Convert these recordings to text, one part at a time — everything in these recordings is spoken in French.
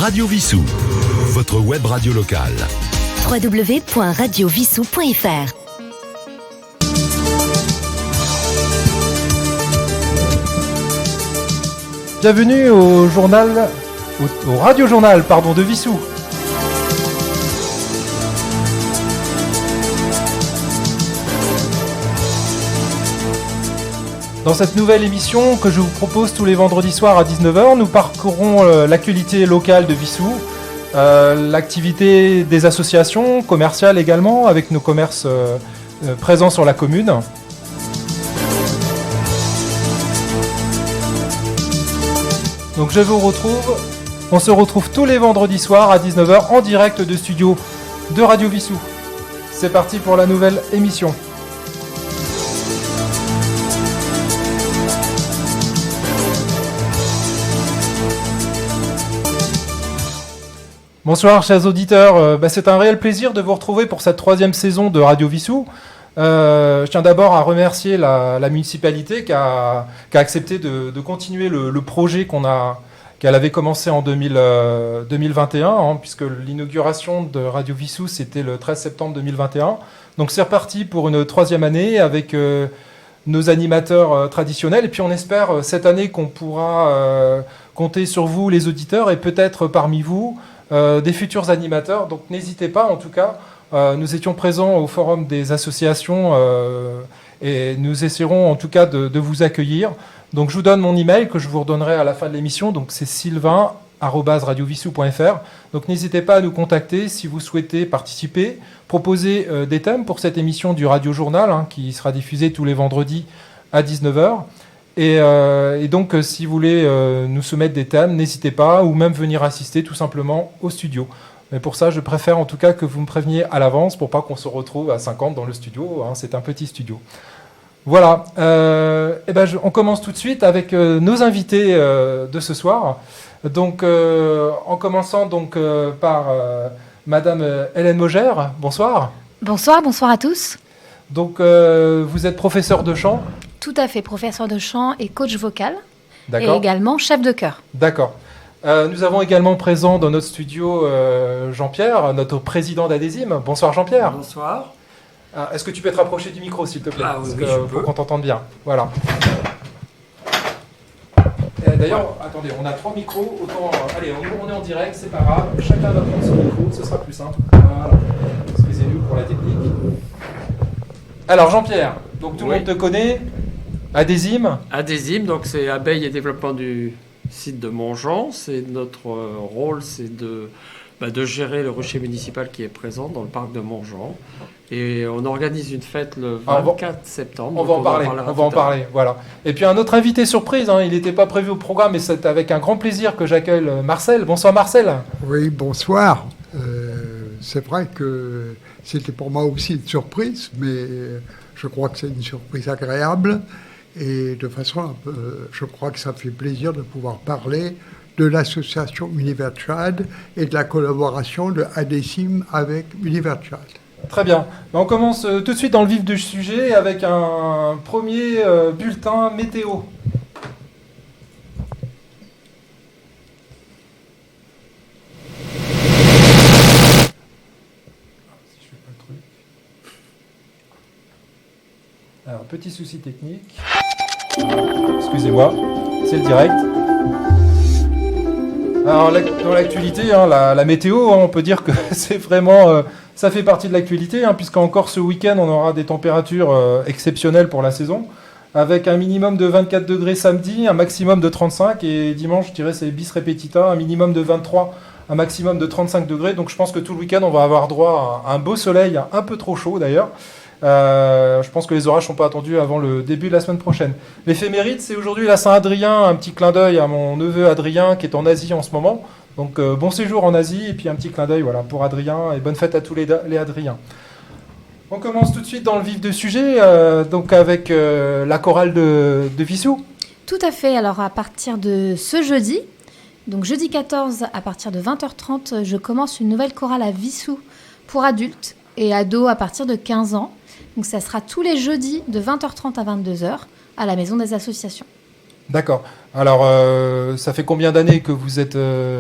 Radio Vissou, votre web radio locale. www.radiovissou.fr. Bienvenue au Radio Journal de Vissou. Dans cette nouvelle émission que je vous propose tous les vendredis soirs à 19h, nous parcourons l'actualité locale de Vissou, l'activité des associations commerciales également, avec nos commerces présents sur la commune. Donc on se retrouve tous les vendredis soirs à 19h en direct de studio de Radio Vissou. C'est parti pour la nouvelle émission. Bonsoir chers auditeurs, c'est un réel plaisir de vous retrouver pour cette 3e saison de Radio Vissou. Je tiens d'abord à remercier la municipalité qui a accepté de continuer le projet qu'elle avait commencé en 2021, puisque l'inauguration de Radio Vissou c'était le 13 septembre 2021. Donc c'est reparti pour une 3e année avec nos animateurs traditionnels, et puis on espère cette année qu'on pourra compter sur vous les auditeurs et peut-être parmi vous des futurs animateurs. Donc n'hésitez pas, en tout cas. Nous étions présents au forum des associations et nous essaierons en tout cas de vous accueillir. Donc je vous donne mon email que je vous redonnerai à la fin de l'émission. Donc c'est sylvain@radiovissou.fr. Donc n'hésitez pas à nous contacter si vous souhaitez participer, proposer des thèmes pour cette émission du Radio Journal qui sera diffusée tous les vendredis à 19h. Et donc si vous voulez nous soumettre des thèmes, n'hésitez pas, ou même venir assister tout simplement au studio. Mais pour ça, je préfère en tout cas que vous me préveniez à l'avance pour pas qu'on se retrouve à 50 dans le studio. C'est un petit studio. Voilà. On commence tout de suite avec nos invités de ce soir. Donc, en commençant par Madame Hélène Maugère. Bonsoir. Bonsoir à tous. Donc, vous êtes professeur de chant. Tout à fait, professeur de chant et coach vocal. D'accord. Et également chef de chœur. D'accord. Nous avons également présent dans notre studio Jean-Pierre, notre président d'Adésime. Bonsoir Jean-Pierre. Bonsoir. Est-ce que tu peux te rapprocher du micro s'il te plaît, pour qu'on t'entende bien. Voilà. D'ailleurs, attendez, on a 3 micros. Allez, on est en direct, c'est pas grave. Chacun va prendre son micro, ce sera plus simple. Voilà. Excusez-nous pour la technique. Alors Jean-Pierre, donc tout le monde te connaît. Adésime, donc c'est abeille et développement du site de Montjean. C'est notre rôle, c'est de gérer le rucher municipal qui est présent dans le parc de Montjean. Et on organise une fête le 24 septembre. On va en parler. Voilà. Et puis un autre invité surprise, il n'était pas prévu au programme, mais c'est avec un grand plaisir que j'accueille Marcel. Bonsoir Marcel. Oui, bonsoir. C'est vrai que c'était pour moi aussi une surprise, mais je crois que c'est une surprise agréable. Et de façon, je crois que ça fait plaisir de pouvoir parler de l'association Univers Child et de la collaboration de Adésime avec Univers Child. Très bien. On commence tout de suite dans le vif du sujet avec un premier bulletin météo. Alors, petit souci technique. Excusez-moi, c'est le direct. Alors, dans l'actualité, la météo, on peut dire que c'est vraiment... ça fait partie de l'actualité, puisqu'encore ce week-end, on aura des températures exceptionnelles pour la saison, avec un minimum de 24 degrés samedi, un maximum de 35, et dimanche, je dirais, c'est bis repetita, un minimum de 23, un maximum de 35 degrés. Donc je pense que tout le week-end, on va avoir droit à un beau soleil, un peu trop chaud d'ailleurs. Je pense que les orages ne sont pas attendus avant le début de la semaine prochaine. L'éphéméride, c'est aujourd'hui la Saint-Adrien. Un petit clin d'œil à mon neveu Adrien qui est en Asie en ce moment. Donc bon séjour en Asie et puis un petit clin d'œil pour Adrien et bonne fête à tous les Adriens. On commence tout de suite dans le vif du sujet, avec la chorale de Vissou. Tout à fait. Alors à partir de ce jeudi, donc jeudi 14 à partir de 20h30, je commence une nouvelle chorale à Vissou pour adultes et ados à partir de 15 ans. Donc ça sera tous les jeudis de 20h30 à 22h à la Maison des Associations. D'accord. Alors, ça fait combien d'années que vous êtes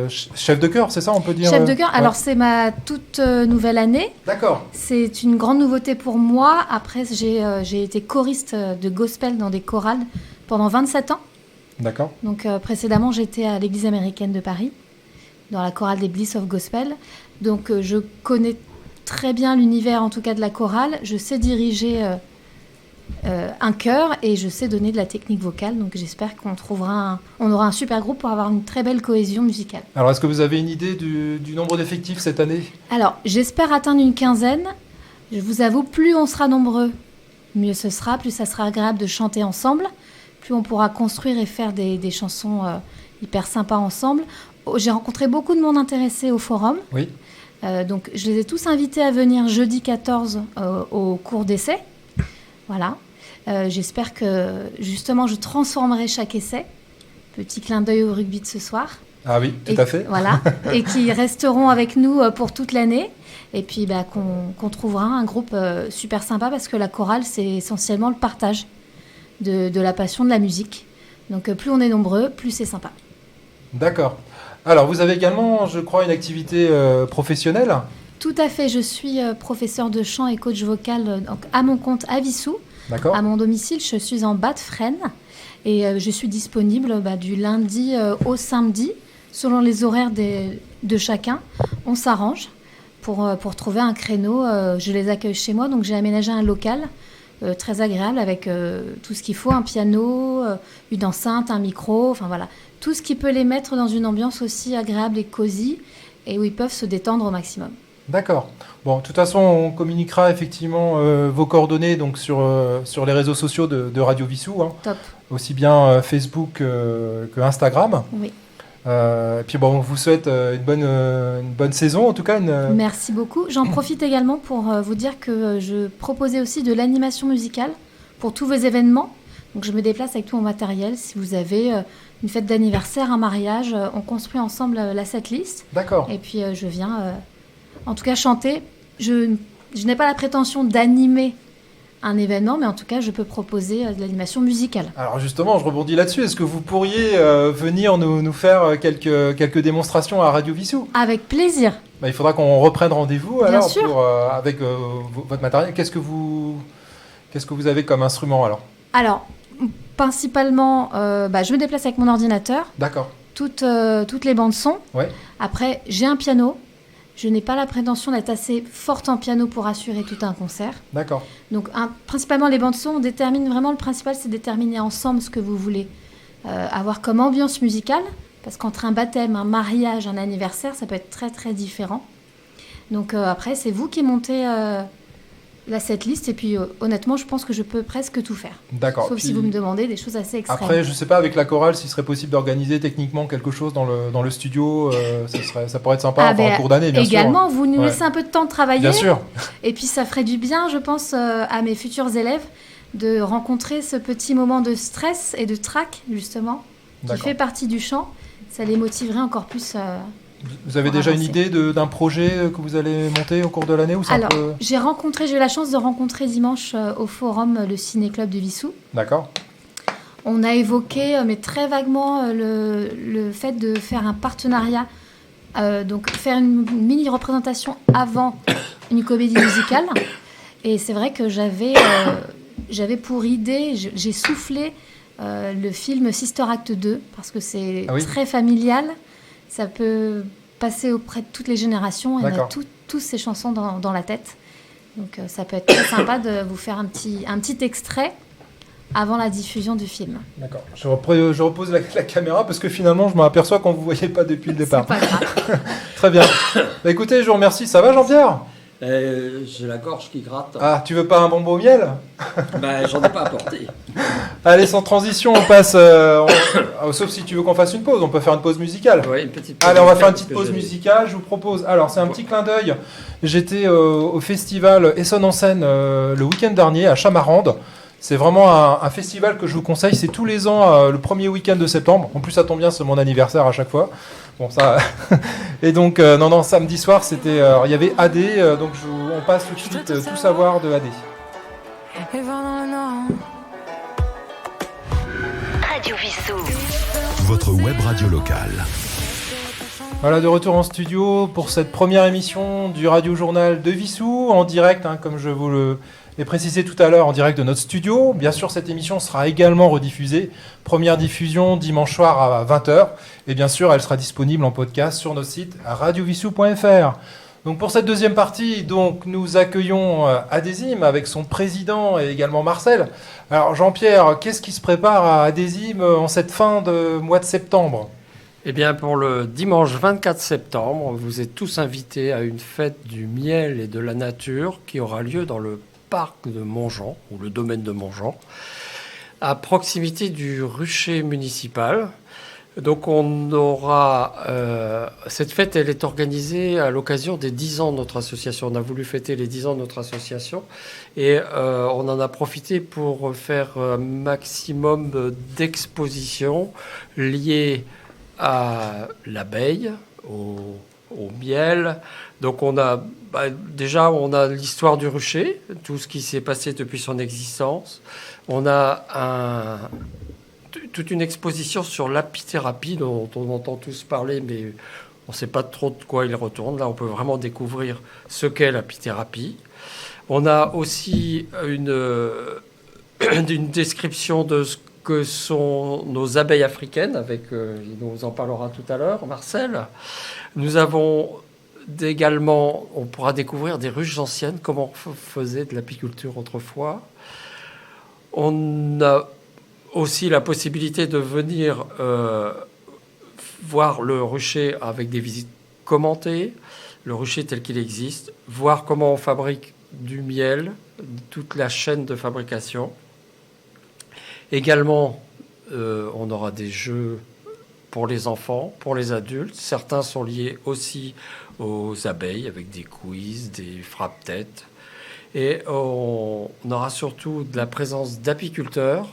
chef de chœur, c'est ça, on peut dire Chef de chœur, Ouais. alors c'est ma toute nouvelle année. D'accord. C'est une grande nouveauté pour moi. Après, j'ai été choriste de gospel dans des chorales pendant 27 ans. D'accord. Donc précédemment, j'étais à l'Église américaine de Paris, dans la chorale des Bliss of Gospel. Donc je connais très bien l'univers, en tout cas de la chorale. Je sais diriger un chœur et je sais donner de la technique vocale. Donc j'espère qu'on aura un super groupe pour avoir une très belle cohésion musicale. Alors, est-ce que vous avez une idée du nombre d'effectifs cette année? Alors, j'espère atteindre une quinzaine. Je vous avoue, plus on sera nombreux, mieux ce sera, plus ça sera agréable de chanter ensemble, plus on pourra construire et faire des chansons hyper sympas ensemble. J'ai rencontré beaucoup de monde intéressé au forum. Oui. Donc, je les ai tous invités à venir jeudi 14 au cours d'essai. Voilà. J'espère que, justement, je transformerai chaque essai. Petit clin d'œil au rugby de ce soir. Ah oui, tout à fait. Voilà. Et qui resteront avec nous pour toute l'année. Et puis, qu'on trouvera un groupe super sympa parce que la chorale, c'est essentiellement le partage de la passion de la musique. Donc, plus on est nombreux, plus c'est sympa. D'accord. Alors, vous avez également, je crois, une activité professionnelle. Tout à fait. Je suis professeur de chant et coach vocal donc à mon compte à Vissou. D'accord. À mon domicile, je suis en bas de Fresnes. Et je suis disponible du lundi au samedi, selon les horaires de chacun. On s'arrange pour trouver un créneau. Je les accueille chez moi, donc j'ai aménagé un local très agréable avec tout ce qu'il faut, un piano, une enceinte, un micro, enfin voilà. Tout ce qui peut les mettre dans une ambiance aussi agréable et cosy et où ils peuvent se détendre au maximum. D'accord. Bon, de toute façon, on communiquera effectivement vos coordonnées donc sur les réseaux sociaux de Radio Vissou, hein. Top. Aussi bien Facebook que Instagram. Oui. Et puis bon, on vous souhaite une bonne saison, en tout cas. Merci beaucoup. J'en profite également pour vous dire que je proposais aussi de l'animation musicale pour tous vos événements. Donc je me déplace avec tout mon matériel. Si vous avez une fête d'anniversaire, un mariage, on construit ensemble la setlist. D'accord. Et puis je viens, en tout cas, chanter. Je n'ai pas la prétention d'animer un événement, mais en tout cas, je peux proposer de l'animation musicale. Alors justement, je rebondis là-dessus. Est-ce que vous pourriez venir nous faire quelques démonstrations à Radio Vissou? Avec plaisir. Il faudra qu'on reprenne rendez-vous Bien alors sûr. avec votre matériel. Qu'est-ce que vous avez comme instrument alors? Alors, principalement, je me déplace avec mon ordinateur. D'accord. Toutes les bandes son. Ouais. Après, j'ai un piano. Je n'ai pas la prétention d'être assez forte en piano pour assurer tout un concert. D'accord. Donc, principalement, les bandes son, on détermine vraiment, le principal, c'est de déterminer ensemble ce que vous voulez avoir comme ambiance musicale. Parce qu'entre un baptême, un mariage, un anniversaire, ça peut être très, très différent. Donc, après, c'est vous qui montez la setlist. Et puis, honnêtement, je pense que je peux presque tout faire. D'accord. Sauf si vous me demandez des choses assez extrêmes. Après, je ne sais pas, avec la chorale, s'il serait possible d'organiser techniquement quelque chose dans le studio. Ça pourrait être sympa en cours d'année, bien sûr. Également, vous nous Ouais. laissez un peu de temps de travailler. Bien sûr. Et puis, ça ferait du bien, je pense, à mes futurs élèves de rencontrer ce petit moment de stress et de trac, justement, qui D'accord. fait partie du chant. Ça les motiverait encore plus. Vous avez pour déjà avancer. une idée d'un projet que vous allez monter au cours de l'année ou c'est un Alors, peu... j'ai eu la chance de rencontrer dimanche au forum le Ciné-Club de Vissou. D'accord. On a évoqué, mais très vaguement, le fait de faire un partenariat, donc faire une mini-représentation avant une comédie musicale. Et c'est vrai que j'avais pour idée, j'ai soufflé le film Sister Act 2, parce que c'est Ah oui. très familial. Ça peut passer auprès de toutes les générations. Et on a D'accord. tous ces chansons dans la tête. Donc ça peut être très sympa de vous faire un petit extrait avant la diffusion du film. D'accord. Je repose la caméra parce que finalement, je m'aperçois qu'on ne vous voyait pas depuis le départ. C'est pas grave. Très bien. Écoutez, je vous remercie. Ça va, Jean-Pierre? J'ai la gorge qui gratte. Ah, tu veux pas un bonbon au miel? J'en ai pas apporté. Allez, sans transition, on passe... sauf si tu veux qu'on fasse une pause. On peut faire une pause musicale. Oui, une petite pause Allez, on va faire une musicale, petite parce pause que musicale. Je vous propose... Alors, c'est un petit clin d'œil. J'étais au festival Essonne en scène le week-end dernier à Chamarande. C'est vraiment un festival que je vous conseille. C'est tous les ans le premier week-end de septembre. En plus, ça tombe bien, c'est mon anniversaire à chaque fois. Bon, ça... Et donc, samedi soir, c'était... il y avait AD. Donc, on passe tout de suite Tout savoir de AD. Radio Vissou. Vissou. Votre web radio locale. Voilà, de retour en studio pour cette première émission du Radio Journal de Vissou, en direct, comme je vous l'ai précisé tout à l'heure, en direct de notre studio. Bien sûr, cette émission sera également rediffusée. Première diffusion dimanche soir à 20h. Et bien sûr, elle sera disponible en podcast sur notre site radiovissou.fr. Donc pour cette deuxième partie, nous accueillons Adésime avec son président et également Marcel. Alors Jean-Pierre, qu'est-ce qui se prépare à Adésime en cette fin de mois de septembre ? Eh bien, pour le dimanche 24 septembre, vous êtes tous invités à une fête du miel et de la nature qui aura lieu dans le parc de Montjean, ou le domaine de Montjean, à proximité du rucher municipal. Donc on aura... cette fête, elle est organisée à l'occasion des 10 ans de notre association. On a voulu fêter les 10 ans de notre association et on en a profité pour faire un maximum d'expositions liées à l'abeille, au miel. Donc on a déjà l'histoire du rucher, tout ce qui s'est passé depuis son existence. On a toute une exposition sur l'apithérapie dont on entend tous parler, mais on ne sait pas trop de quoi il retourne. Là, on peut vraiment découvrir ce qu'est l'apithérapie. On a aussi une description de ce que sont nos abeilles africaines, il nous en parlera tout à l'heure, Marcel. Nous avons également, on pourra découvrir des ruches anciennes, comment on faisait de l'apiculture autrefois. On a aussi la possibilité de venir voir le rucher avec des visites commentées, le rucher tel qu'il existe, voir comment on fabrique du miel, toute la chaîne de fabrication. Également, on aura des jeux pour les enfants, pour les adultes. Certains sont liés aussi aux abeilles, avec des quiz, des frappe-têtes. Et on aura surtout de la présence d'apiculteurs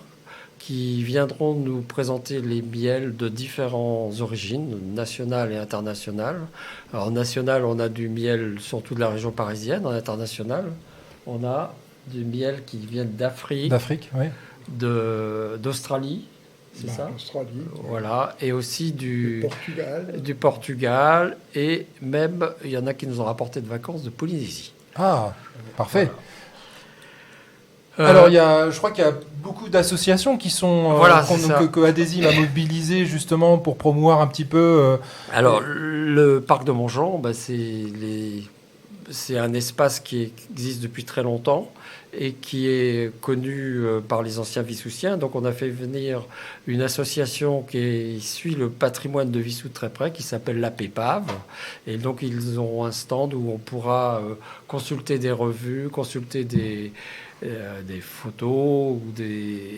qui viendront nous présenter les miels de différentes origines, nationales et internationales. Alors, national, on a du miel surtout de la région parisienne. En international, on a du miel qui vient d'Afrique. D'Afrique, oui. D'Australie, c'est ça ? Australie. Voilà, et aussi du Portugal. Et même, il y en a qui nous ont rapporté de vacances de Polynésie. Ah, parfait. Alors, je crois qu'il y a beaucoup d'associations qui sont que Adésime a mobilisé justement pour promouvoir un petit peu. Alors, le parc de Montjean, c'est un espace qui existe depuis très longtemps et qui est connu par les anciens Vissousiens. Donc on a fait venir une association qui suit le patrimoine de Vissou de très près, qui s'appelle la Pépave. Et donc ils ont un stand où on pourra consulter des revues, consulter des photos, ou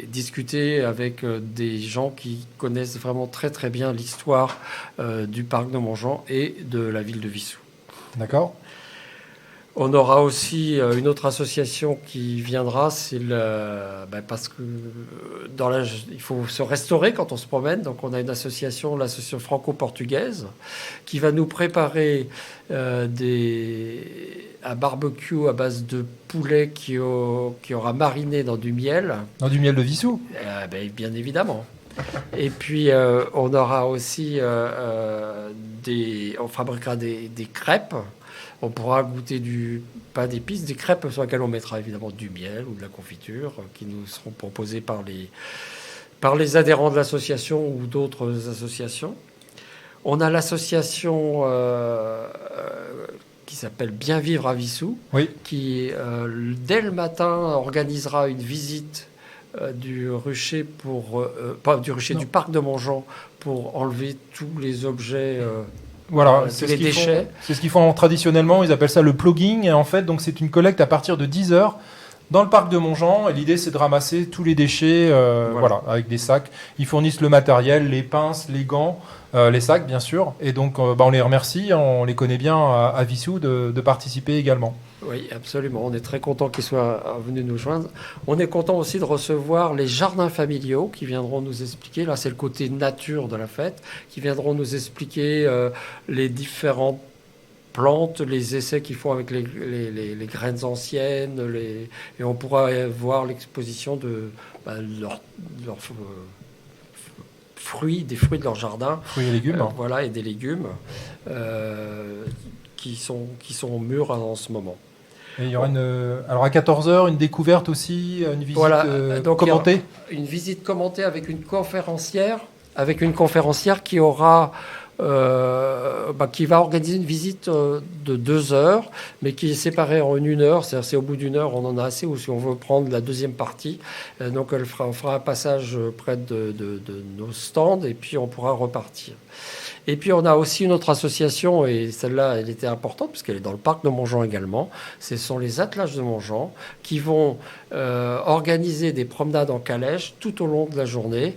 discuter avec des gens qui connaissent vraiment très très bien l'histoire du parc de Montjean et de la ville de Vissou. D'accord. On aura aussi une autre association qui viendra, parce que il faut se restaurer quand on se promène. Donc on a une association, l'association franco-portugaise, qui va nous préparer un barbecue à base de poulet qui aura mariné dans du miel. Dans du miel de Vissou ? Bien évidemment. Et puis on aura aussi on fabriquera des crêpes. On pourra goûter du pain d'épices, des crêpes sur lesquelles on mettra évidemment du miel ou de la confiture qui nous seront proposées par les adhérents de l'association ou d'autres associations. On a l'association qui s'appelle Bien Vivre à Vissou, oui, qui dès le matin organisera une visite du rucher du parc de Montjean pour enlever tous les objets. Voilà, c'est les déchets. C'est ce qu'ils font traditionnellement, ils appellent ça le plugging. Et en fait, donc, c'est une collecte à partir de 10h dans le parc de Montjean. Et l'idée, c'est de ramasser tous les déchets avec des sacs. Ils fournissent le matériel, les pinces, les gants, les sacs, bien sûr. Et donc, on les remercie, on les connaît bien à Vissou de participer également. Oui, absolument. On est très content qu'ils soient venus nous joindre. On est content aussi de recevoir les jardins familiaux qui viendront nous expliquer, là c'est le côté nature de la fête, qui viendront nous expliquer les différentes plantes, les essais qu'ils font avec les graines anciennes, et on pourra voir l'exposition de leur fruits, des fruits de leur jardin. Fruits et légumes. Voilà, et des légumes qui sont mûrs en ce moment. Et il y aura alors à 14h, une découverte aussi, une visite donc commentée. Une visite commentée avec une conférencière qui aura qui va organiser une visite de 2 heures, mais qui est séparée en 1 heure. C'est-à-dire, c'est au bout d'1 heure, on en a assez, ou si on veut prendre la deuxième partie. Donc, on fera un passage près de nos stands, et puis on pourra repartir. Et puis, on a aussi une autre association, et celle-là, elle était importante, puisqu'elle est dans le parc de Montjean également. Ce sont les Attelages de Montjean, qui vont organiser des promenades en calèche tout au long de la journée,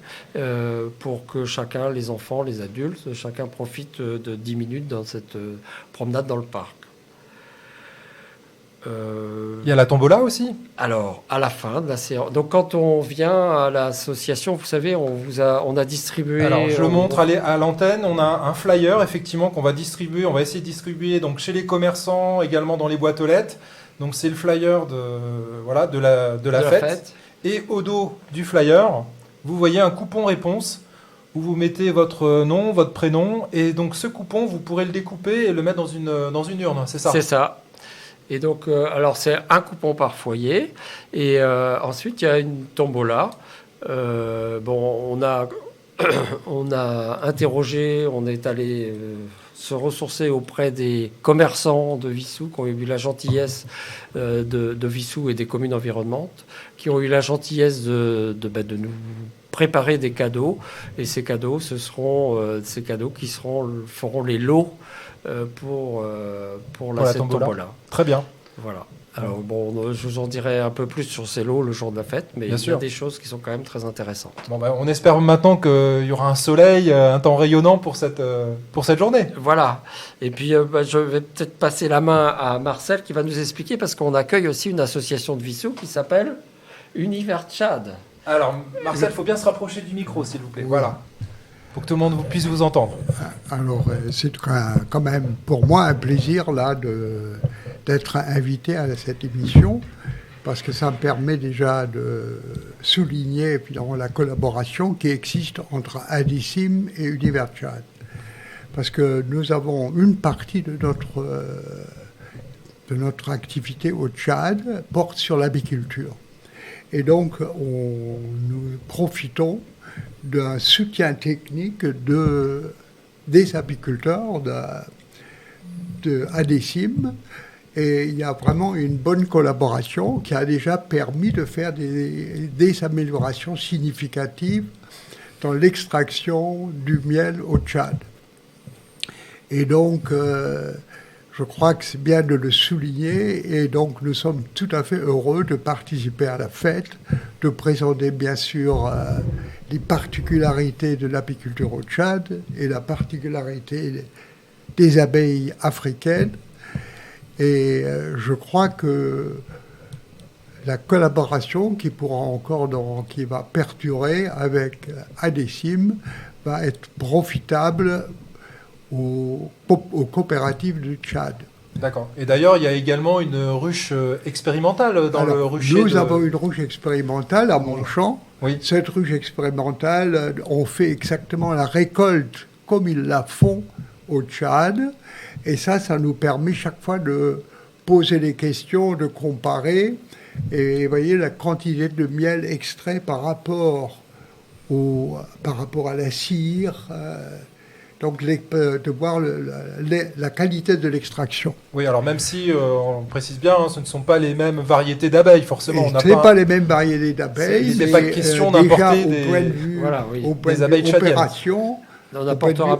pour que chacun, les enfants, les adultes, chacun profite de 10 minutes dans cette promenade dans le parc. Il y a la tombola aussi. Alors, à la fin de la séance. Donc, quand on vient à l'association, vous savez, on a distribué. Alors, je le montre à l'antenne. On a un flyer, effectivement, qu'on va distribuer. On va essayer de distribuer donc, chez les commerçants, également dans les boîtes aux lettres. Donc, c'est le flyer de la fête. Et au dos du flyer, vous voyez un coupon réponse où vous mettez votre nom, votre prénom. Et donc, ce coupon, vous pourrez le découper et le mettre dans une urne. C'est ça ? C'est ça. Et donc, alors c'est un coupon par foyer. Et ensuite, il y a une tombola. On a interrogé, on est allé se ressourcer auprès des commerçants de Wissous qui ont eu la gentillesse de Wissous et des communes environnantes, qui ont eu la gentillesse de nous préparer des cadeaux. Et ces cadeaux, ce seront ces cadeaux qui feront les lots pour la tombola. Très bien. Voilà. Alors je vous en dirai un peu plus sur ces lots le jour de la fête, mais il y a des choses qui sont quand même très intéressantes. On espère maintenant qu'il y aura un soleil, un temps rayonnant pour cette journée. Voilà. Et puis je vais peut-être passer la main à Marcel qui va nous expliquer, parce qu'on accueille aussi une association de Wissous qui s'appelle Univers Tchad. Alors Marcel, il faut bien se rapprocher du micro, s'il vous plaît. Voilà. Pour que tout le monde puisse vous entendre. Alors, c'est quand même pour moi un plaisir là d'être invité à cette émission, parce que ça me permet déjà de souligner finalement la collaboration qui existe entre ADICIM et Univers Tchad. Parce que nous avons une partie de notre activité au Tchad porte sur l'apiculture. Et donc, nous profitons d'un soutien technique des apiculteurs de ADICIM, et il y a vraiment une bonne collaboration qui a déjà permis de faire des améliorations significatives dans l'extraction du miel au Tchad. Et donc, je crois que c'est bien de le souligner, et donc nous sommes tout à fait heureux de participer à la fête, de présenter bien sûr les particularités de l'apiculture au Tchad et la particularité des abeilles africaines. Et je crois que la collaboration qui va perdurer avec ADICIM va être profitable aux coopératives du Tchad. D'accord. Et d'ailleurs, il y a également une ruche expérimentale dans le rucher. Nous avons une ruche expérimentale à Montchamp. Oui. Cette ruche expérimentale, on fait exactement la récolte comme ils la font au Tchad. Et ça nous permet chaque fois de poser des questions, de comparer. Et vous voyez la quantité de miel extrait par rapport à la cire. Donc, de voir la qualité de l'extraction. Oui, alors même si, on précise bien, ce ne sont pas les mêmes variétés d'abeilles, forcément. Ce n'est pas les mêmes variétés d'abeilles. Il n'est pas question d'importer des abeilles tchadiennes.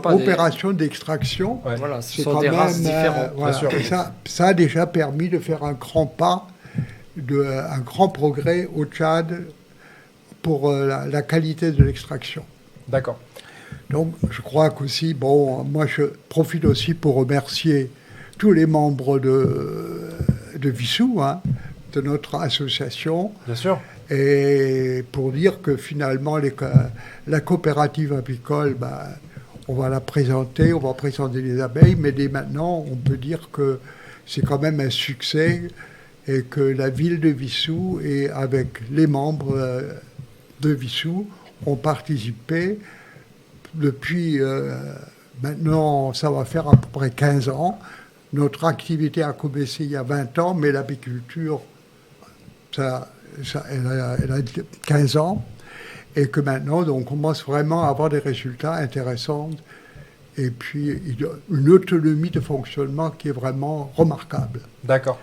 Opération d'extraction. Ouais. Voilà, ce sont des races différentes. Voilà. Et ça a déjà permis de faire un grand pas, un grand progrès au Tchad pour la qualité de l'extraction. D'accord. Donc, je crois qu'aussi, moi, je profite aussi pour remercier tous les membres de Wissous, de notre association. Bien sûr. Et pour dire que finalement, la coopérative apicole, on va la présenter, on va présenter les abeilles, mais dès maintenant, on peut dire que c'est quand même un succès et que la ville de Wissous et avec les membres de Wissous ont participé depuis maintenant, ça va faire à peu près 15 ans. Notre activité a commencé il y a 20 ans, mais l'apiculture, elle a 15 ans. Et que maintenant, on commence vraiment à avoir des résultats intéressants. Et puis, une autonomie de fonctionnement qui est vraiment remarquable. D'accord.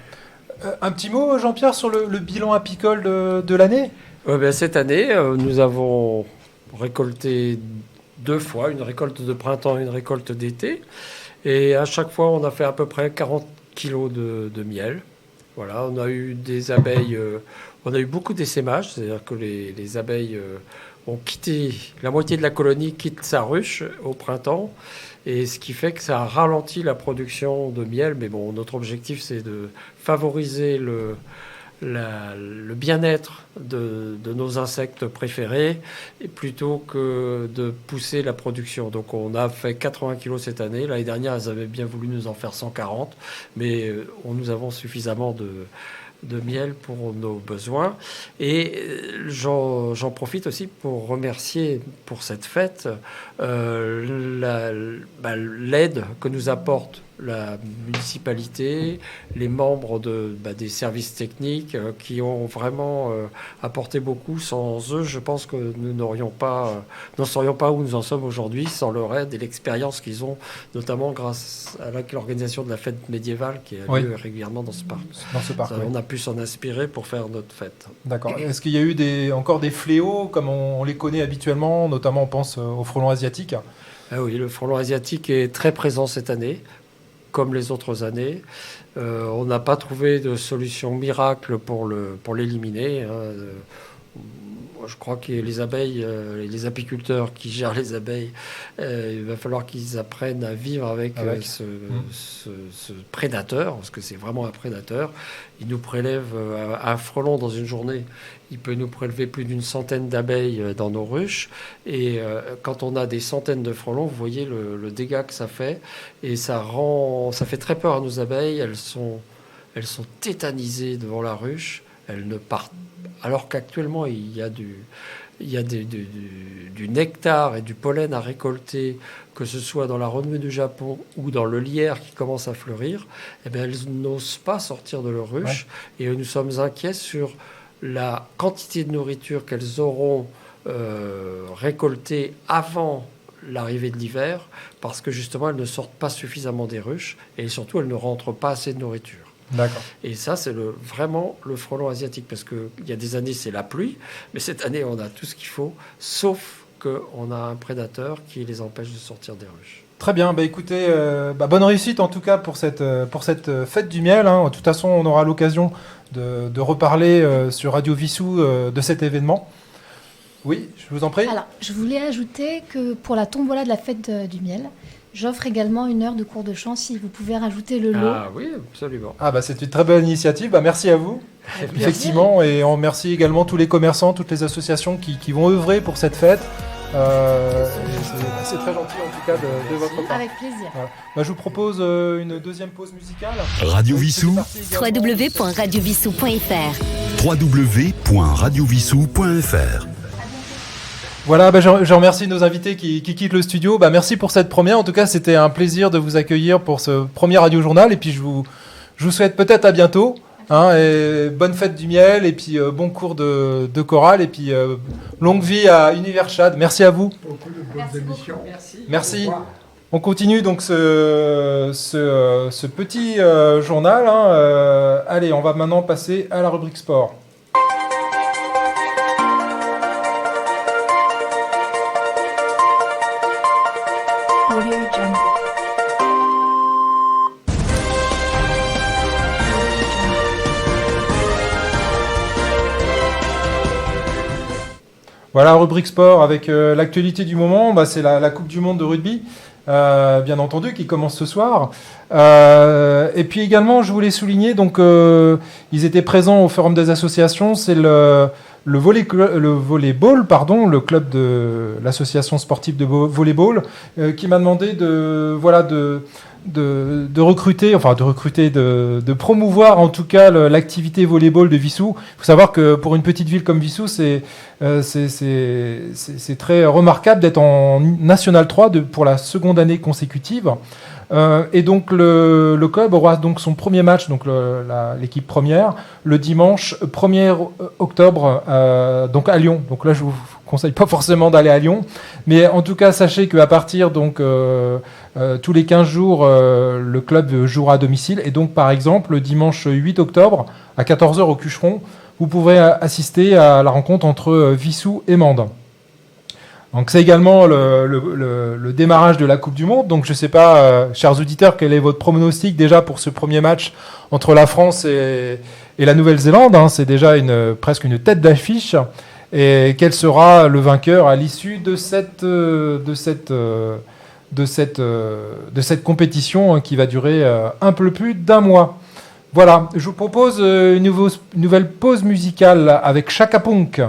Un petit mot, Jean-Pierre, sur le bilan apicole de l'année ? Cette année, nous avons récolté 2 fois, une récolte de printemps et une récolte d'été. Et à chaque fois, on a fait à peu près 40 kilos de miel. Voilà, on a eu des abeilles, on a eu beaucoup d'essaimages, c'est-à-dire que les abeilles ont quitté, la moitié de la colonie quitte sa ruche au printemps, et ce qui fait que ça a ralenti la production de miel. Mais bon, notre objectif, c'est de favoriser le bien-être de nos insectes préférés, et plutôt que de pousser la production. Donc on a fait 80 kilos cette année. L'année dernière, elles avaient bien voulu nous en faire 140, mais nous avons suffisamment de miel pour nos besoins. Et j'en profite aussi pour remercier pour cette fête l'aide que nous apporte la municipalité, les membres des services techniques qui ont vraiment apporté beaucoup. Sans eux, je pense que nous n'en serions pas où nous en sommes aujourd'hui, sans leur aide et l'expérience qu'ils ont, notamment grâce à l'organisation de la fête médiévale qui a lieu régulièrement dans ce parc. On a pu s'en inspirer pour faire notre fête. D'accord. Est-ce qu'il y a eu encore des fléaux comme on les connaît habituellement, notamment on pense au frelon asiatique ? Ah oui, le frelon asiatique est très présent cette année, comme les autres années. On n'a pas trouvé de solution miracle pour l'éliminer. Je crois que les abeilles, les apiculteurs qui gèrent les abeilles, il va falloir qu'ils apprennent à vivre avec ce prédateur, parce que c'est vraiment un prédateur. Il nous prélève un frelon dans une journée. Il peut nous prélever plus d'une centaine d'abeilles dans nos ruches. Et quand on a des centaines de frelons, vous voyez le dégât que ça fait. Et ça fait très peur à nos abeilles. Elles sont tétanisées devant la ruche. Elles ne partent. Alors qu'actuellement, il y a du nectar et du pollen à récolter, que ce soit dans la renommée du Japon ou dans le lierre qui commence à fleurir, elles n'osent pas sortir de leur ruche. Ouais. Et nous sommes inquiets sur la quantité de nourriture qu'elles auront récoltée avant l'arrivée de l'hiver, parce que justement, elles ne sortent pas suffisamment des ruches, et surtout, elles ne rentrent pas assez de nourriture. D'accord. Et ça, c'est vraiment le frelon asiatique, parce qu'il y a des années, c'est la pluie, mais cette année, on a tout ce qu'il faut, sauf qu'on a un prédateur qui les empêche de sortir des ruches. Très bien, écoutez, bonne réussite en tout cas pour cette fête du miel. De toute façon, on aura l'occasion de reparler sur Radio Vissou de cet événement. Oui, je vous en prie. Alors, je voulais ajouter que pour la tombola de la fête du miel, j'offre également 1 heure de cours de chant si vous pouvez rajouter le lot. Ah oui, absolument. C'est une très belle initiative. Merci à vous. Effectivement, et on remercie également tous les commerçants, toutes les associations qui vont œuvrer pour cette fête. C'est très gentil en tout cas de votre part. Avec plaisir. Voilà. Je vous propose une deuxième pause musicale. Radio Vissou. www.radiovissou.fr www.radiovissou.fr. Voilà, je remercie nos invités qui quittent le studio. Merci pour cette première. En tout cas, c'était un plaisir de vous accueillir pour ce premier Radio Journal. Et puis, je vous souhaite peut-être à bientôt. Et bonne fête du miel. Et puis, bon cours de chorale. Et puis, longue vie à Univers Chad. Merci à vous. Beaucoup de bonnes émissions. Merci. On continue donc ce petit journal. Allez, on va maintenant passer à la rubrique sport. Voilà, rubrique sport avec l'actualité du moment. C'est la Coupe du Monde de rugby, bien entendu, qui commence ce soir. Et puis également, je voulais souligner, donc ils étaient présents au Forum des associations. C'est le le volleyball, pardon, le club de l'association sportive de volleyball, qui m'a demandé de recruter, de promouvoir en tout cas l'activité volleyball de Wissous. Il faut savoir que pour une petite ville comme Wissous, c'est très remarquable d'être en National 3 pour la seconde année consécutive. Et donc le club aura donc son premier match, donc l'équipe première, le dimanche 1er octobre, donc à Lyon. Donc là, je vous conseille pas forcément d'aller à Lyon, mais en tout cas, sachez qu'à partir donc tous les 15 jours, le club jouera à domicile. Et donc, par exemple, le dimanche 8 octobre à 14h au Cucheron, vous pourrez assister à la rencontre entre Wissous et Mende. Donc c'est également le démarrage de la Coupe du Monde. Donc je ne sais pas, chers auditeurs, quel est votre pronostic déjà pour ce premier match entre la France et la Nouvelle-Zélande, hein. C'est déjà presque une tête d'affiche. Et quel sera le vainqueur à l'issue de cette compétition qui va durer un peu plus d'un mois. Voilà, je vous propose une nouvelle pause musicale avec Chaka Ponk.